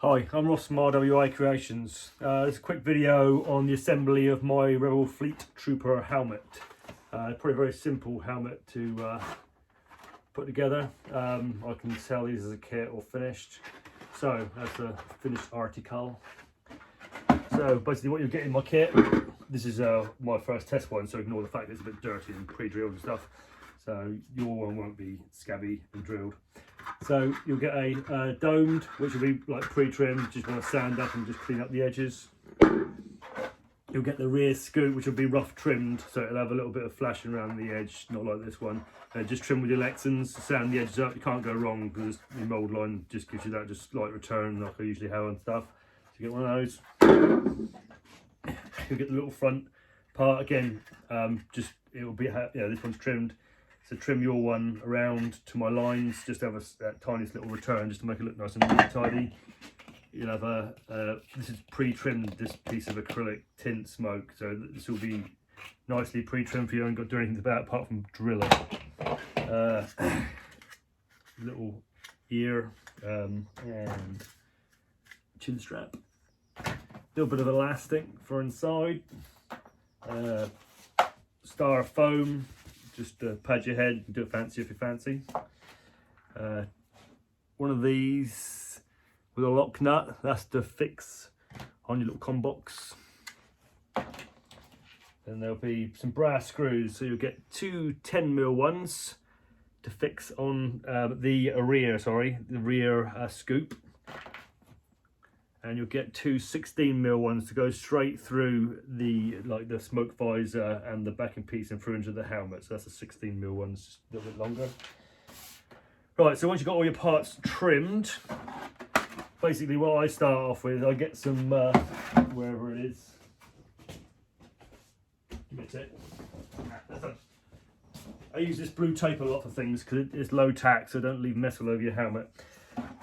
Hi, I'm Ross from RWA Creations. This is a quick video on the assembly of my Rebel Fleet Trooper helmet. Probably a very simple helmet to put together. I can sell these as a kit or finished. So that's a finished article. So basically what you'll get in my kit, this is my first test one, so ignore the fact that it's a bit dirty and pre-drilled and stuff. So your one won't be scabby and drilled. So you'll get a domed, which will be like pre-trimmed, just want to sand up and just clean up the edges. You'll get the rear scoop, which will be rough trimmed, so it'll have a little bit of flashing around the edge, not like this one. Just trim with your Lexans, sand the edges up. You can't go wrong because the mould line just gives you that just slight return like I usually have and stuff. So you get one of those. You'll get the little front part again. Just it'll be this one's trimmed. So trim your one around to my lines, just have that tiniest little return just to make it look nice and neat and tidy. You'll have this is pre-trimmed, this piece of acrylic tint smoke, so this will be nicely pre-trimmed for you. I haven't got to do anything about it apart from drill it. Little ear and chin strap. A little bit of elastic for inside. Styrofoam. Just pad your head and do it fancy if you fancy. One of these with a lock nut, that's to fix on your little com box. Then there'll be some brass screws, so you'll get two 10mm ones to fix on the rear scoop. And you'll get two 16mm ones to go straight through the smoke visor and the backing piece and through into the helmet. So that's the 16mm ones, just a little bit longer. Right, so once you've got all your parts trimmed, basically what I start off with, I get some wherever it is. That's it. I use this blue tape a lot for things because it's low tack, so don't leave mess all over your helmet.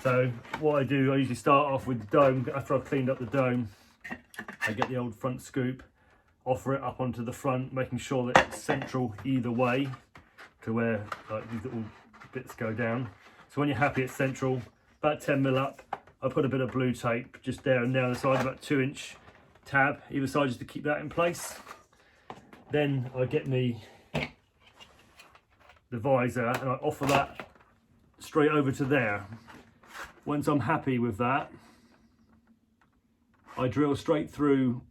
So what I do, I usually start off with the dome. After I've cleaned up the dome, I get the old front scoop, offer it up onto the front, making sure that it's central either way to where these little bits go down. So when you're happy it's central, about 10mm up, I put a bit of blue tape just there and there on the side, about 2-inch tab either side just to keep that in place. Then I get me the visor and I offer that straight over to there. Once I'm happy with that, I drill straight through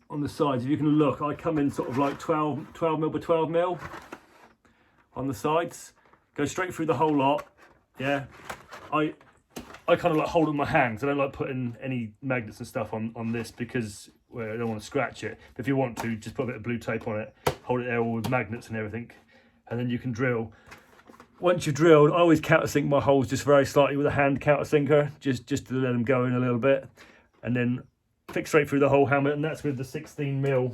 on the sides. If you can look, I come in sort of like 12mm by 12mm on the sides. Go straight through the whole lot. Yeah, I kind of like hold it in my hands. I don't like putting any magnets and stuff on this because I don't want to scratch it. But if you want to, just put a bit of blue tape on it, hold it there all with magnets and everything, and then you can drill. Once you've drilled, I always countersink my holes just very slightly with a hand countersinker, just to let them go in a little bit, and then fix straight through the whole helmet, and that's with the 16mm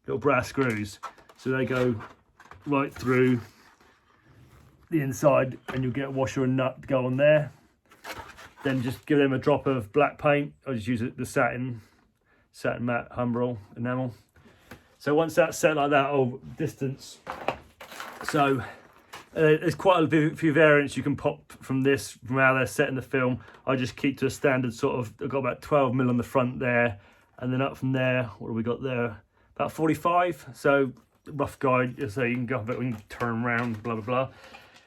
little brass screws. So they go right through the inside, and you'll get a washer and nut to go on there. Then just give them a drop of black paint. I just use the satin matte Humbrol enamel. So once that's set like that, distance. So there's quite a few variants you can pop from this, from how they're set in the film. I just keep to a standard sort of, I've got about 12mm on the front there, and then up from there, what have we got there? About 45. So rough guide, so you can go, but we can turn around, blah, blah, blah.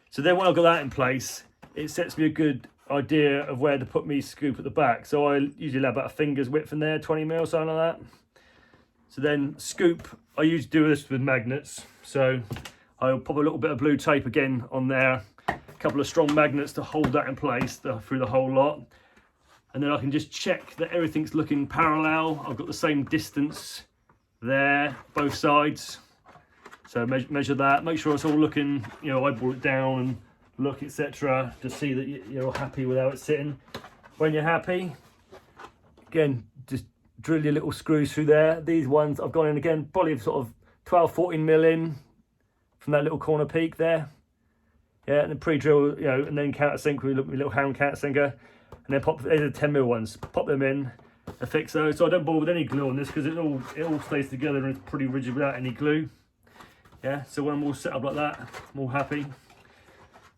So then when I've got that in place, it sets me a good idea of where to put me scoop at the back. So I usually have about a finger's width in there, 20mm, something like that. So then scoop, I usually do this with magnets. So I'll pop a little bit of blue tape again on there, a couple of strong magnets to hold that in place through the whole lot. And then I can just check that everything's looking parallel. I've got the same distance there, both sides. So measure that, make sure it's all looking, eyeball it down and look, etc. to see that you're happy with how it's sitting. When you're happy, again, just drill your little screws through there. These ones I've gone in again, probably sort of 12-14mm in from that little corner peak there. Yeah, and then pre-drill, and then countersink with a little hand countersinker, and then pop the 10mm ones, pop them in and fix those. So I don't bother with any glue on this because it all stays together and it's pretty rigid without any glue. Yeah, so when I'm all set up like that, I'm all happy.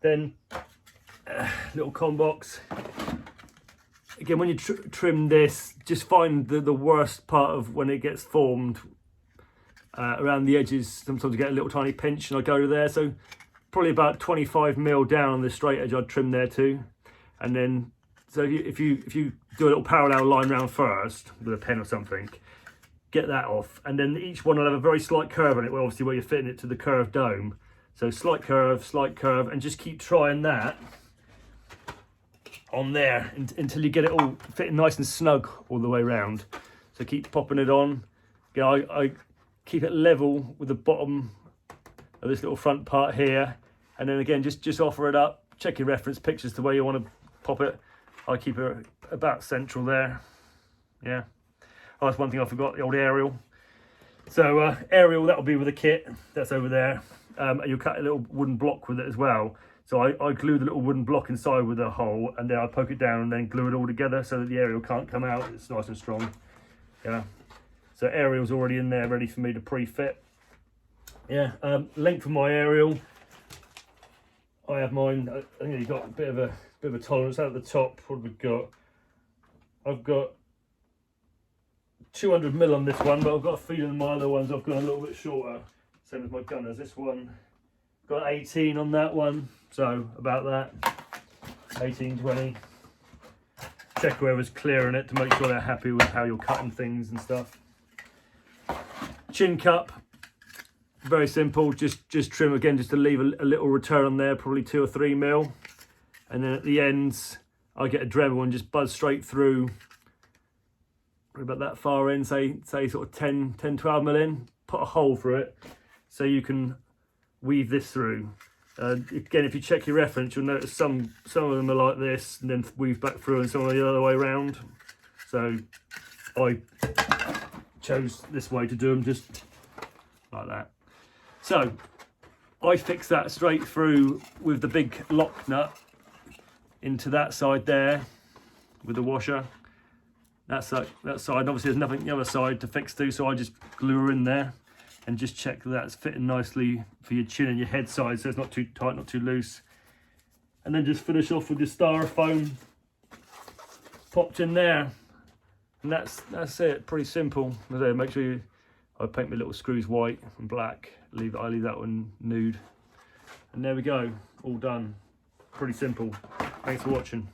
Then little con box. Again, when you trim this, just find the worst part of when it gets formed around the edges. Sometimes you get a little tiny pinch, and I go to there. So probably about 25mm down on the straight edge, I'd trim there too. And then, so if you do a little parallel line round first with a pen or something, get that off, and then each one will have a very slight curve on it. Well, obviously where you're fitting it to the curved dome. So slight curve, and just keep trying that on there until you get it all fitting nice and snug all the way around. So keep popping it on. Again, I keep it level with the bottom of this little front part here, and then again just offer it up. Check your reference pictures to where you want to pop it. I keep it about central there. Yeah. Oh, that's one thing I forgot, the old aerial. So aerial, that'll be with the kit. That's over there. And you'll cut a little wooden block with it as well. So I glue the little wooden block inside with a hole, and then I poke it down and then glue it all together so that the aerial can't come out. It's nice and strong. Yeah. So aerial's already in there, ready for me to pre-fit. Yeah. Length of my aerial, I have mine. I think you've got a bit of a tolerance out at the top. What have we got? I've got 200mm on this one, but I've got a feeling my other ones I've gone a little bit shorter. Same as my gunners. This one got 18 on that one, so about that. 18, 20. Check whoever's clearing it to make sure they're happy with how you're cutting things and stuff. Chin cup, very simple. Just trim again, just to leave a little return on there, probably 2 or 3mm. And then at the ends, I get a Dremel and just buzz straight through. About that far in, say sort of 10, 12mm in. Put a hole through it so you can weave this through. Again, if you check your reference, you'll notice some of them are like this and then weave back through, and some are the other way around. So I chose this way to do them, just like that. So I fix that straight through with the big lock nut into that side there with the washer. That side, obviously there's nothing the other side to fix to, so I just glue her in there and just check that that's fitting nicely for your chin and your head side, so it's not too tight, not too loose. And then just finish off with your styrofoam popped in there, and that's it. Pretty simple. Make sure I paint my little screws white and black. I leave that one nude, and there we go, all done. Pretty simple. Thanks for watching.